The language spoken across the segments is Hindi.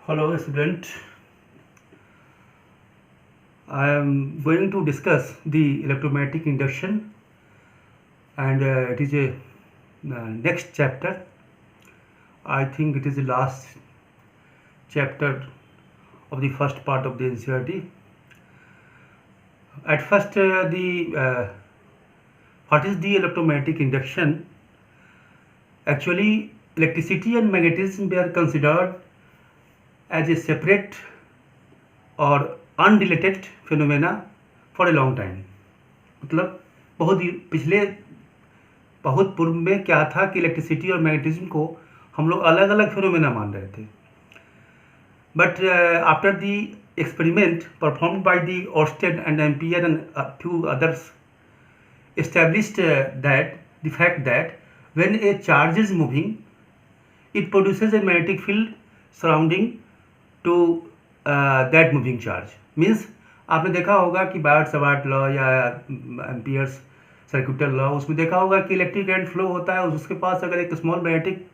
Hello, student. I am going to discuss the electromagnetic induction, and it is a next chapter. I think it is the last chapter of the first part of the NCERT. At first, the what is the electromagnetic induction? Actually, electricity and magnetism were considered as a separate और unrelated phenomena for a long time. मतलब बहुत पूर्व में क्या था कि इलेक्ट्रिसिटी और मैग्नेटिज्म को हम लोग अलग अलग फिनोमेना मान रहे थे। But after the experiment performed by the Oersted and Ampere and few others established that the fact that when a charge is moving, it produces a magnetic field surrounding to that moving charge. Means आपने देखा होगा कि बायट सवार्ट लॉ या एम्पियर्स सर्क्यूटल लॉ, उसमें देखा होगा कि इलेक्ट्रिक करंट फ्लो होता है, उसके पास अगर एक स्मॉल मैग्नेटिक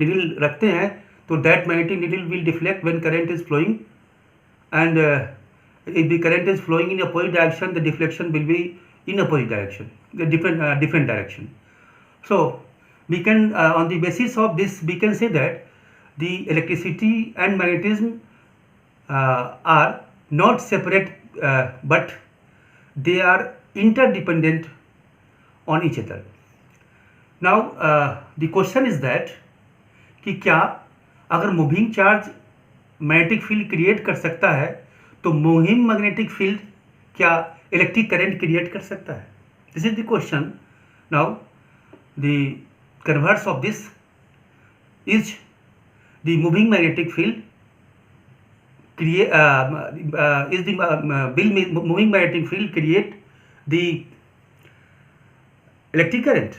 निडल रखते हैं तो that magnetic needle will deflect when current is flowing, and if the current is flowing in opposite direction, the deflection will be in opposite direction, the different direction. So we can on the basis of this we can say that the electricity and magnetism are not separate, but they are interdependent on each other. Now the question is that कि क्या अगर moving charge magnetic field create कर सकता है तो मूविंग मैग्नेटिक फील्ड क्या इलेक्ट्रिक करंट क्रिएट कर सकता है? This is the question. Now the converse of this is the moving magnetic field create is the moving magnetic field create the electric current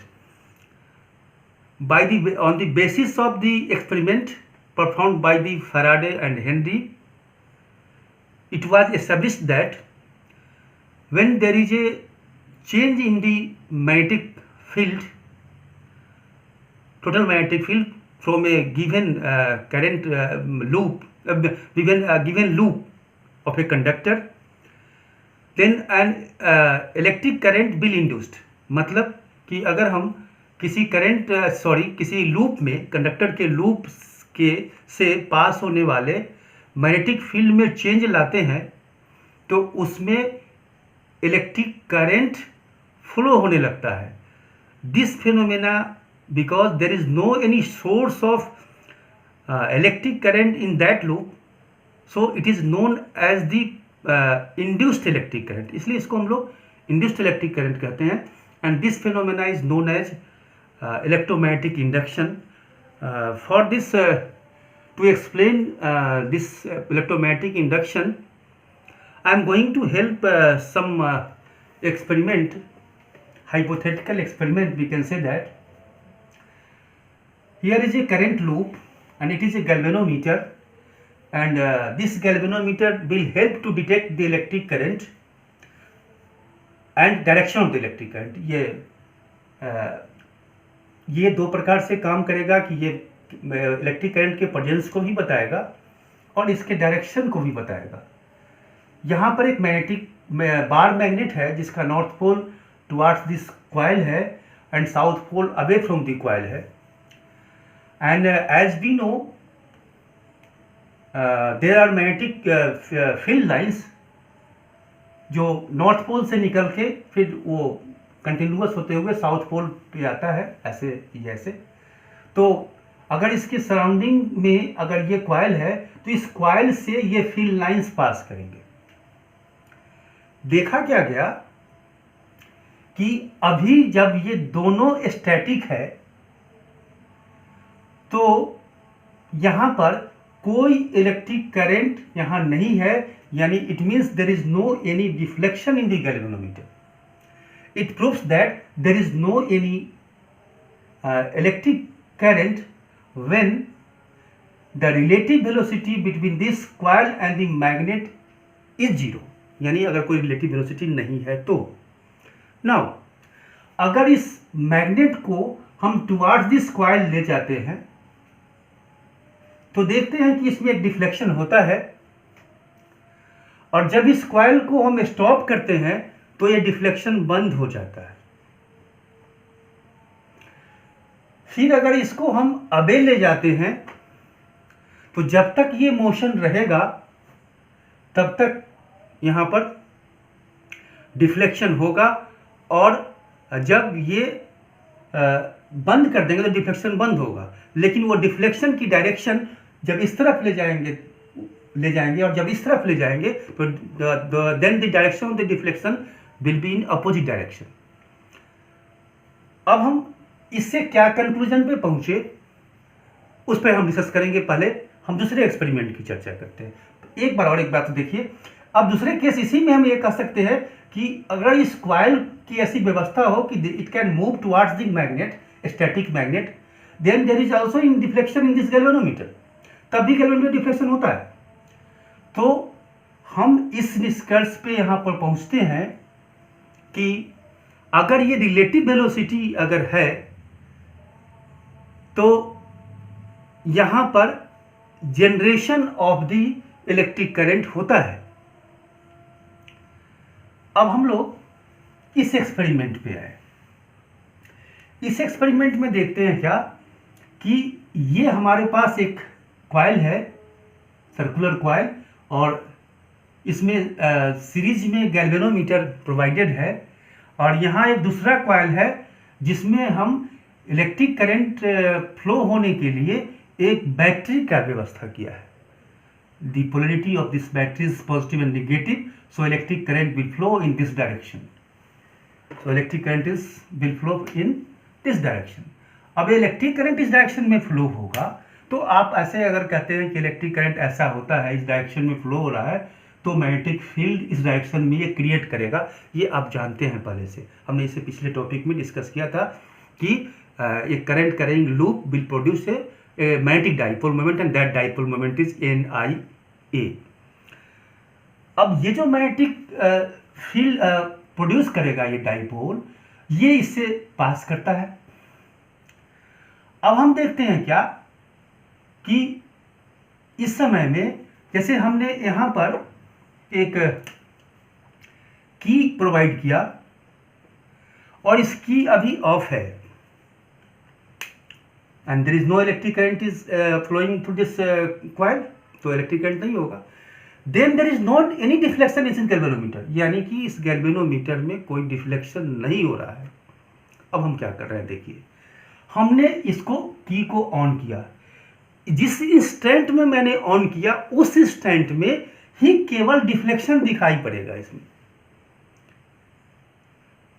by the on the basis of the experiment performed by the Faraday and Henry. It was established that when there is a change in the magnetic field, total magnetic field from a given current loop, given loop of a conductor, then an electric current will induced. मतलब कि अगर हम किसी लूप में, कंडक्टर के लूप के से पास होने वाले मैग्नेटिक फील्ड में चेंज लाते हैं तो उसमें इलेक्ट्रिक करंट फ्लो होने लगता है. This phenomena because there is no any source of electric current in that loop, so it is known as the induced electric current. इसलिए इसको हम लोग इंड्यूस्ड इलेक्ट्रिक करंट कहते हैं. And this phenomena is known as electromagnetic induction. For this to explain this electromagnetic induction, I am going to help some experiment, hypothetical experiment. We can say that here is a current loop and it is a galvanometer, and this galvanometer will help to detect the electric current and direction of the electric current. ये दो प्रकार से काम करेगा कि ये इलेक्ट्रिक करंट के प्रेजेंस को भी बताएगा और इसके डायरेक्शन को भी बताएगा. यहाँ पर एक मैग्नेटिक बार मैग्नेट है जिसका north pole towards this coil है and south pole away from the coil है. And as we know there are magnetic field lines जो नॉर्थ पोल से निकल के फिर वो कंटिन्यूअस होते हुए साउथ पोल पे आता है, ऐसे. तो अगर इसके सराउंडिंग में अगर ये कॉइल है तो इस कॉइल से ये फील्ड लाइंस पास करेंगे. देखा क्या गया कि अभी जब ये दोनों स्टैटिक है तो यहां पर कोई इलेक्ट्रिक करंट यहां नहीं है, यानी it means there is no any deflection in the galvanometer. It proves that there is no any electric current when the relative velocity between this coil and the magnet is zero. यानी अगर कोई relative velocity नहीं है तो. now अगर इस मैग्नेट को हम towards this coil ले जाते हैं तो देखते हैं कि इसमें एक डिफ्लेक्शन होता है, और जब इस कॉइल को हम स्टॉप करते हैं तो ये डिफ्लेक्शन बंद हो जाता है। फिर अगर इसको हम अबे ले जाते हैं तो जब तक ये मोशन रहेगा तब तक यहाँ पर डिफ्लेक्शन होगा, और जब ये बंद कर देंगे तो डिफ्लेक्शन बंद होगा। लेकिन वो डिफ्लेक्शन की डायरेक्शन जब इस तरफ ले जाएंगे और जब इस तरफ ले जाएंगे तो then the direction of the deflection will be in opposite direction. अब हम इससे क्या कंक्लूजन पे पहुंचे उस पर हम डिस्कस करेंगे। पहले हम दूसरे एक्सपेरिमेंट की चर्चा करते हैं। तो एक बार और एक बात देखिए, अब दूसरे केस इसी में हम ये कह सकते हैं कि अगर इस कॉइल की ऐसी व्यवस्था हो कि it can move towards the magnet, static magnet, then there is also in deflection in this galvanometer, तब भी गैल्वेनोमीटर डिफ्लेक्शन होता है। तो हम इस निष्कर्ष पे यहाँ पर पहुँचते हैं कि अगर ये रिलेटिव वेलोसिटी अगर है तो यहाँ पर generation of the electric current होता है। अब हम लोग इस एक्सपेरिमेंट पे आए। इस एक्सपेरिमेंट में देखते हैं क्या कि ये हमारे पास एक कॉइल है, सर्कुलर कॉइल, और इसमें सीरीज में गैल्वेनोमीटर प्रोवाइडेड है, और यहाँ एक दूसरा कॉइल है जिसमें हम इलेक्ट्रिक करंट फ्लो होने के लिए एक बैटरी का व्यवस्था किया है। The polarity of this battery is positive and negative, so electric current will flow in this direction. So electric current will flow in this direction. अब इलेक्ट्रिक करंट इस डायरेक्शन में फ्लो होगा, तो आप ऐसे अगर कहते हैं कि इलेक्ट्रिक करंट ऐसा होता है, इस डायरेक्शन में फ्लो हो रहा है, तो मैग्नेटिक फील्ड इस डायरेक्शन में ये क्रिएट करेगा। ये आप जानते हैं पहले से, हमने इसे पिछले टॉपिक में डिस्कस किया था कि एक current carrying loop will produce a magnetic dipole moment and that dipole moment is NIA। अब ये जो मैग्नेटिक फील्ड प्रोड्यूस करेगा ये डाइपोल, ये इससे पास करता है। अब हम देखते हैं क्या कि इस समय में जैसे हमने यहाँ पर एक की प्रोवाइड किया और इस की अभी ऑफ है, and there is no electric current is flowing through this coil, तो इलेक्ट्रिक करंट नहीं होगा। Then there is not any deflection in this galvanometer, यानी कि इस गैल्वेनोमीटर में कोई डिफ्लेक्शन नहीं हो रहा है। अब हम क्या कर रहे हैं, देखिए हमने इसको की को ऑन किया, जिस इंस्टेंट में मैंने ऑन किया उस इंस्टेंट में ही केवल डिफ्लेक्शन दिखाई पड़ेगा इसमें,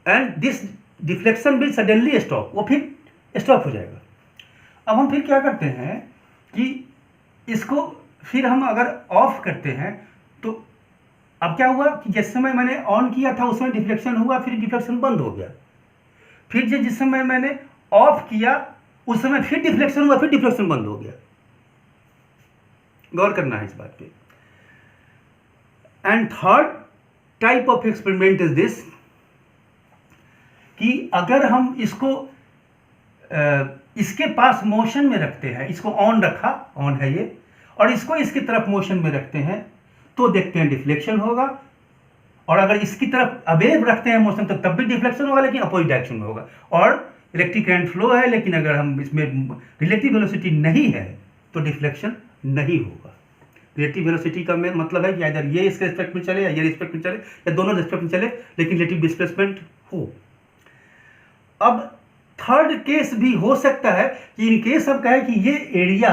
and this deflection will suddenly stop, वो फिर स्टॉप हो जाएगा। अब हम फिर क्या करते हैं कि इसको फिर हम अगर ऑफ करते हैं, तो अब क्या हुआ कि जिस समय मैंने ऑन किया था उस समय डिफ्लेक्शन हुआ, फिर डिफ्लेक्शन बंद हो गया। फिर जिस समय मैंने ऑफ किया उस समय फिर डिफ्लेक्शन हुआ, फिर डिफ्लेक्शन बंद हो गया। गौर करना है इस बात पे। And third type of experiment is this कि अगर हम इसको इसके पास मोशन में रखते हैं, इसको ऑन रखा, ऑन है ये, और इसको इसकी तरफ मोशन में रखते हैं, तो देखते हैं डिफ्लेक्शन होगा। और अगर इसकी तरफ अवे रखते हैं मोशन, तो तब भी डिफ्लेक्शन होगा, लेकिन अपोजिट डायरेक्शन में होगा। और इलेक्ट्रिक करंट फ्लो है, लेकिन अगर हम इसमें रिलेटिव वेलोसिटी नहीं है तो डिफ्लेक्शन नहीं होगा। रिलेटिव वेलोसिटी का मतलब है कि अगर ये इसके रिस्पेक्ट में चले या ये रिस्पेक्ट में चले या दोनों रिस्पेक्ट में चले, लेकिन रिलेटिव डिस्प्लेसमेंट हो। अब थर्ड केस भी हो सकता है कि इन केस अब कहे कि ये एरिया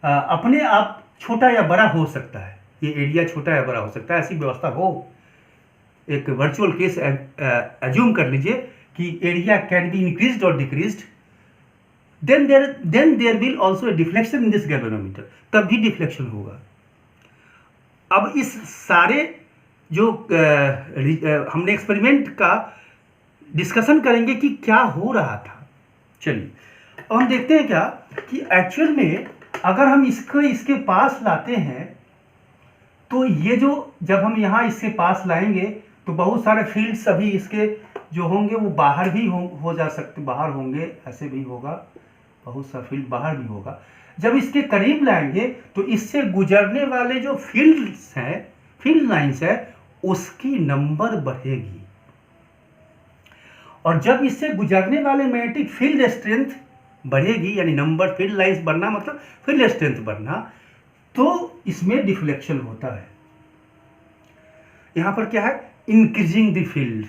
अपने आप छोटा या बड़ा हो सकता है, ये एरिया छोटा या बड़ा हो सकता है, ऐसी व्यवस्था हो। एक वर्चुअल केस एज्यूम कर लीजिए कि एरिया कैन बी इंक्रीज्ड और decreased, then there will also a deflection in this galvanometer, तब भी डिफ्लेक्शन होगा। अब इस सारे जो हमने एक्सपेरिमेंट का डिस्कशन करेंगे कि क्या हो रहा था। चलिए अब हम देखते हैं क्या कि एक्चुअल में अगर हम इसको इसके पास लाते हैं, तो ये जो जब हम यहाँ इसके पास लाएंगे तो बहुत सारे फील्ड्स अभी इसके जो होंगे वो बाहर भी हो जा सकते, बाहर होंगे, ऐसे भी होगा, बहुत सा फील्ड बाहर भी होगा। जब इसके करीब लाएंगे तो इससे गुजरने वाले जो फील्ड्स हैं, फील्ड लाइंस है, उसकी नंबर बढ़ेगी। और जब इससे गुजरने वाले मैग्नेटिक फील्ड स्ट्रेंथ बढ़ेगी, यानी नंबर फील्ड लाइंस बढ़ना मतलब फील्ड स्ट्रेंथ बढ़ना, तो इसमें डिफ्लेक्शन होता है। यहां पर क्या है, इंक्रीजिंग द फील्ड।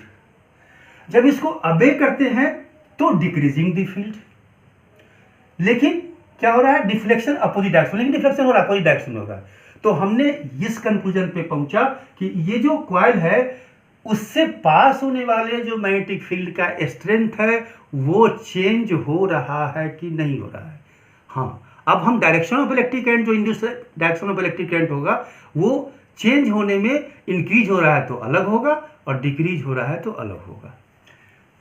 जब इसको अबे करते हैं तो डिक्रीजिंग द फील्ड। लेकिन क्या हो रहा है, डिफ्लेक्शन अपोजिट डायरेक्शन, लेकिन डिफ्लेक्शन हो रहा है अपोजिट डायरेक्शन हो रहा है। तो हमने इस कंक्लूजन पे पहुंचा कि ये जो कॉइल है उससे पास होने वाले जो मैग्नेटिक फील्ड का स्ट्रेंथ है वो चेंज हो रहा है कि नहीं हो रहा है। हाँ, अब हम डायरेक्शन ऑफ इलेक्ट्रिक करंट, जो induce direction of electric current होगा वो चेंज होने में इंक्रीज हो रहा है तो अलग होगा और डिक्रीज हो रहा है तो अलग होगा।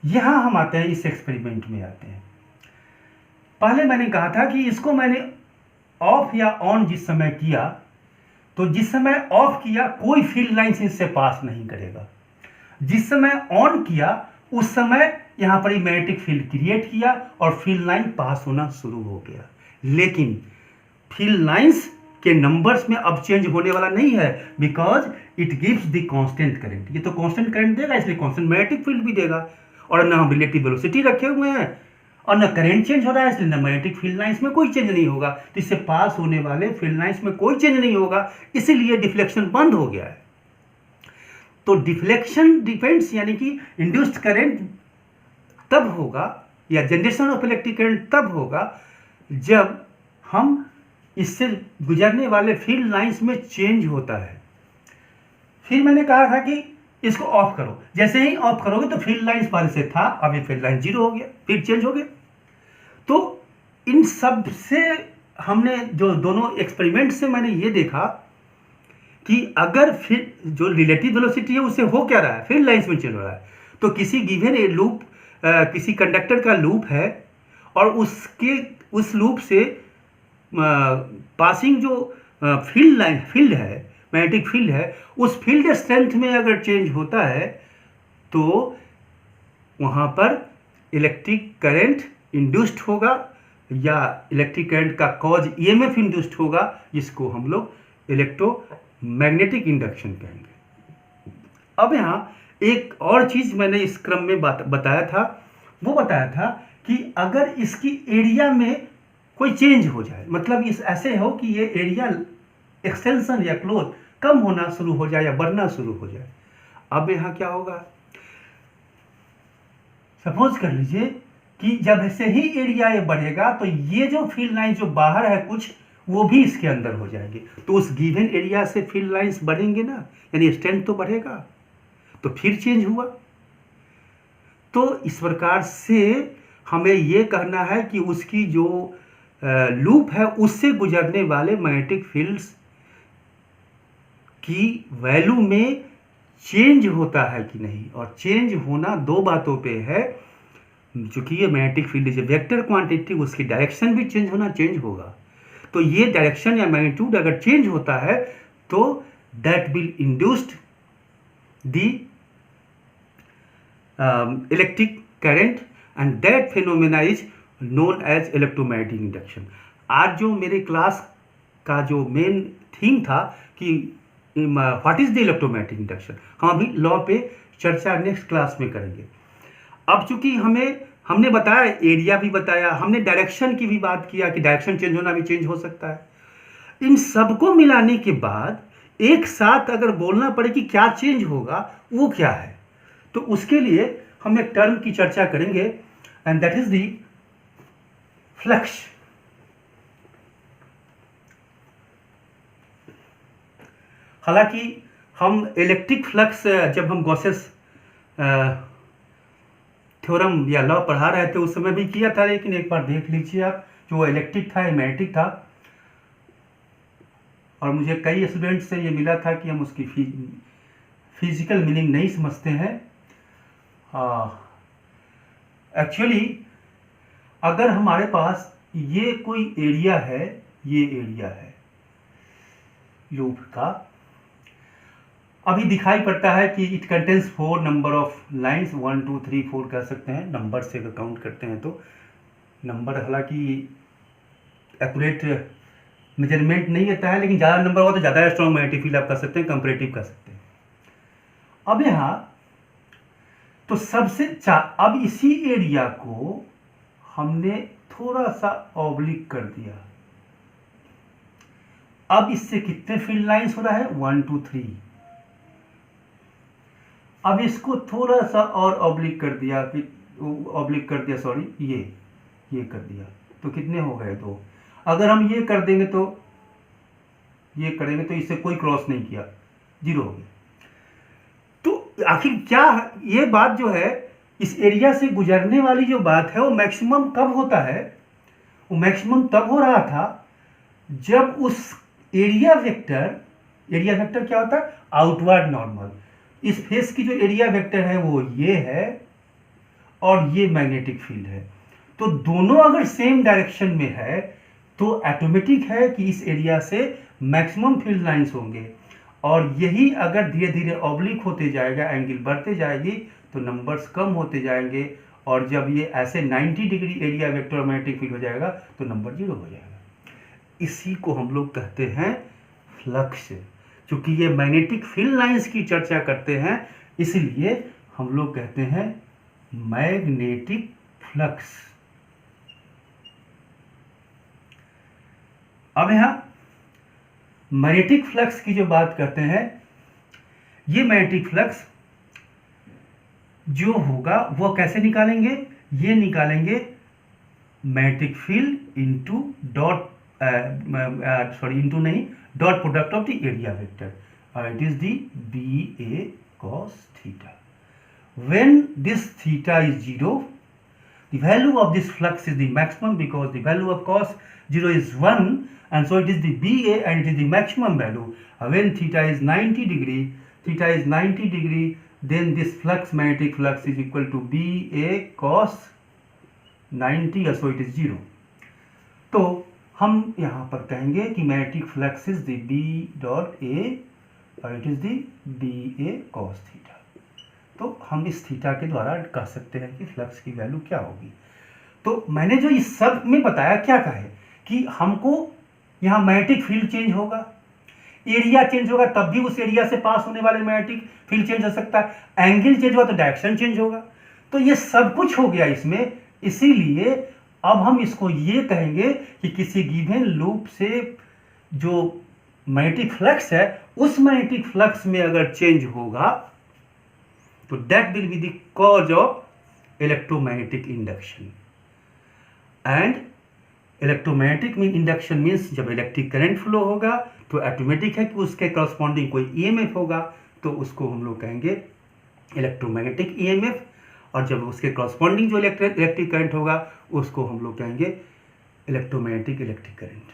यहां हम आते हैं, इस एक्सपेरिमेंट में आते हैं। पहले मैंने कहा था कि इसको मैंने ऑफ या ऑन जिस समय किया, तो जिस समय ऑफ किया कोई फील्ड लाइंस इससे पास नहीं करेगा। जिस समय ऑन किया उस समय यहां पर मैग्नेटिक फील्ड क्रिएट किया और फील्ड लाइन पास होना शुरू हो गया। लेकिन फील्ड लाइंस के नंबर्स में अब चेंज होने वाला नहीं है, because it gives the constant current. ये तो कांस्टेंट करंट देगा, इसलिए कांस्टेंट मैग्नेटिक फील्ड भी देगा। और ना हम रिलेटिव वेलोसिटी रखे हुए हैं और ना करंट चेंज हो रहा है, इसलिए ना मैग्नेटिक फील्ड लाइंस में कोई चेंज नहीं होगा। तो इससे पास होने वाले फील्ड लाइंस में कोई चेंज नहीं होगा, इसीलिए डिफ्लेक्शन बंद हो गया है। तो डिफ्लेक्शन डिपेंड्स, यानी कि इंड्यूस्ड करंट तब होगा या जनरेशन ऑफ इलेक्ट्रिक करंट तब होगा जब हम इससे गुजरने वाले फील्ड लाइंस में चेंज होता है। फिर मैंने कहा था कि इसको ऑफ करो, जैसे ही ऑफ करोगे तो फील्ड लाइंस पहले से था, अब ये फील्ड लाइन जीरो हो गया, फिर चेंज हो गया। तो इन सब से हमने जो दोनों एक्सपेरिमेंट से मैंने ये देखा कि अगर फिर जो रिलेटिव वेलोसिटी है उससे हो क्या रहा है, फील्ड लाइंस में चल रहा है। तो किसी गिवन लूप, किसी कंडक्टर का लूप है और उस लूप से पासिंग जो फील्ड है, मैग्नेटिक फील्ड है, उस फील्ड स्ट्रेंथ में अगर चेंज होता है तो वहाँ पर इलेक्ट्रिक करंट इंड्यूस्ड होगा या इलेक्ट्रिक करंट का कॉज ईएमएफ इंड्यूस्ड होगा, जिसको हम लोग इलेक्ट्रोमैग्नेटिक इंडक्शन कहेंगे। अब यहाँ एक और चीज़ मैंने इस क्रम में बताया था, वो बताया था कि अगर इसकी एरिया में कोई चेंज हो जाए, मतलब इस ऐसे हो कि ये एरिया एक्सटेंशन या क्लोज कम होना शुरू हो जाए या बढ़ना शुरू हो जाए। अब यहाँ क्या होगा, सपोज कर लीजिए कि जब ऐसे ही एरिया ये बढ़ेगा तो ये जो फील्ड लाइन जो बाहर है कुछ, वो भी इसके अंदर हो जाएंगे। तो उस गिवन एरिया से फील्ड लाइंस बढ़ेंगे ना, यानी स्ट्रेंथ तो बढ़ेगा, तो फिर चेंज हुआ। तो इस प्रकार से हमें ये कहना है कि उसकी जो लूप है उससे गुजरने वाले मैग्नेटिक फील्ड्स की वैल्यू में चेंज होता है कि नहीं। और चेंज होना दो बातों पे है, चूंकि ये magnetic field is vector quantity, उसकी डायरेक्शन भी चेंज होगा। तो ये डायरेक्शन या मैग्नीट्यूड अगर चेंज होता है तो that will induced the electric current and that phenomena is known as electromagnetic induction. आज जो मेरे क्लास का जो मेन थीम था कि what is the electromagnetic induction, हम अभी लॉ पे चर्चा नेक्स्ट क्लास में करेंगे। अब चूंकि हमने बताया, एरिया भी बताया, हमने डायरेक्शन की भी बात किया कि डायरेक्शन चेंज होना भी चेंज हो सकता है। इन सबको मिलाने के बाद एक साथ अगर बोलना पड़े कि क्या चेंज होगा, वो क्या है, तो उसके लिए हम एक टर्म की चर्चा करेंगे and that is the flux. हालांकि हम इलेक्ट्रिक फ्लक्स जब हम गॉसेस थ्योरम या लॉ पढ़ा रहे थे उस समय भी किया था, लेकिन एक बार देख लीजिए आप, जो इलेक्ट्रिक था मैग्नेटिक था, और मुझे कई स्टूडेंट से ये मिला था कि हम उसकी फिजिकल मीनिंग नहीं समझते हैं। एक्चुअली अगर हमारे पास ये कोई एरिया है, ये एरिया है लूप का, अभी दिखाई पड़ता है कि it contains 4 number of lines, 1 2 3 4 कह सकते हैं, नंबर से अगर काउंट करते हैं तो नंबर हालांकि एक्यूरेट मेजरमेंट नहीं होता है, लेकिन ज़्यादा नंबर हुआ तो ज़्यादा स्ट्रॉन्ग मैग्नेटिक फील्ड आप कर सकते हैं, कंपैरेटिव कर सकते हैं। अब यहाँ तो अब इसी एरिया को हमने थोड़ा सा ऑब्लिक कर दिया। अब इससे कितने फील्ड लाइंस हो रहा है, 1 2 3। अब इसको थोड़ा सा और ऑब्लिक कर दिया, सॉरी, ये कर दिया, तो कितने हो गए, 2। अगर हम ये कर देंगे तो ये करेंगे तो इससे कोई क्रॉस नहीं किया, 0 हो गया। तो आखिर क्या ये बात जो है, इस एरिया से गुजरने वाली जो बात है वो मैक्सिमम कब होता है, वो मैक्सिमम तब हो रहा था जब उस एरिया वेक्टर क्या होता है, आउटवर्ड नॉर्मल। इस फेस की जो एरिया वेक्टर है वो ये है और ये मैग्नेटिक फील्ड है, तो दोनों अगर सेम डायरेक्शन में है तो ऑटोमेटिक है कि इस एरिया से मैक्सिमम फील्ड लाइंस होंगे, और यही अगर धीरे धीरे ऑब्लिक होते जाएगा, एंगल बढ़ते जाएगी, तो नंबर्स कम होते जाएंगे, और जब ये ऐसे 90 डिग्री एरिया वेक्टर और मैग्नेटिक फील्ड हो जाएगा तो नंबर 0 हो जाएगा। इसी को हम लोग कहते हैं फ्लक्स। क्योंकि ये मैग्नेटिक फील्ड लाइंस की चर्चा करते हैं, इसलिए हम लोग कहते हैं मैग्नेटिक फ्लक्स। अब यहां मैग्नेटिक फ्लक्स की जो बात करते हैं, ये मैग्नेटिक फ्लक्स जो होगा वो कैसे निकालेंगे, ये निकालेंगे magnetic field into dot product of the area vector, it is the BA cos theta. When this theta is 0, the value of this flux is the maximum, because the value of cos 0 is 1, and so it is the BA and it is the maximum value. When theta is 90 degree, then this magnetic flux is equal to BA cos 90, so it is 0. तो हम यहाँ पर कहेंगे कि magnetic flux is the B dot A और it is the BA cos theta. तो हम इस थीटा के द्वारा कह सकते हैं कि फ्लक्स की वैल्यू क्या होगी। तो मैंने जो इस सब में बताया क्या कहे कि हमको यहाँ मैग्नेटिक फील्ड चेंज होगा, एरिया चेंज होगा, तब भी उस एरिया से पास होने वाले मैग्नेटिक फील्ड चेंज हो सकता है, एंगल चेंज हुआ तो डायरेक्शन चेंज होगा। तो ये सब कुछ हो गया इसमें, इसीलिए अब हम इसको ये कहेंगे कि किसी गिवन लूप से जो मैग्नेटिक फ्लक्स है, उस मैग्नेटिक फ्लक्स में अगर चेंज होगा तो that will be the cause of electromagnetic induction. And electromagnetic induction means जब इलेक्ट्रिक करंट फ्लो होगा तो ऑटोमेटिक है कि उसके करस्पॉन्डिंग कोई EMF होगा, तो उसको हम लोग कहेंगे इलेक्ट्रोमैग्नेटिक EMF, और जब उसके करस्पॉन्डिंग जो इलेक्ट्रिक करंट होगा उसको हम लोग कहेंगे इलेक्ट्रोमैग्नेटिक इलेक्ट्रिक करंट।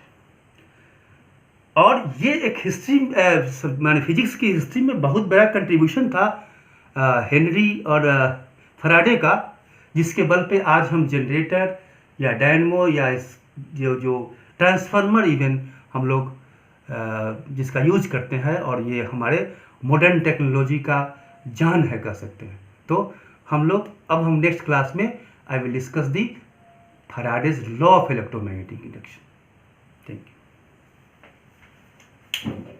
और ये एक हिस्ट्री माने फिजिक्स की हिस्ट्री में बहुत बड़ा कंट्रीब्यूशन था हेनरी और फैराडे का, जिसके बल पे आज हम जनरेटर या डायनमो या जो ट्रांसफार्मर इवन हम लोग जिसका यूज करते हैं, और ये हमारे मॉडर्न टेक्नोलॉजी का जान है कह सकते हैं। तो अब हम नेक्स्ट क्लास में I will discuss the Faraday's law of electromagnetic induction. Thank you.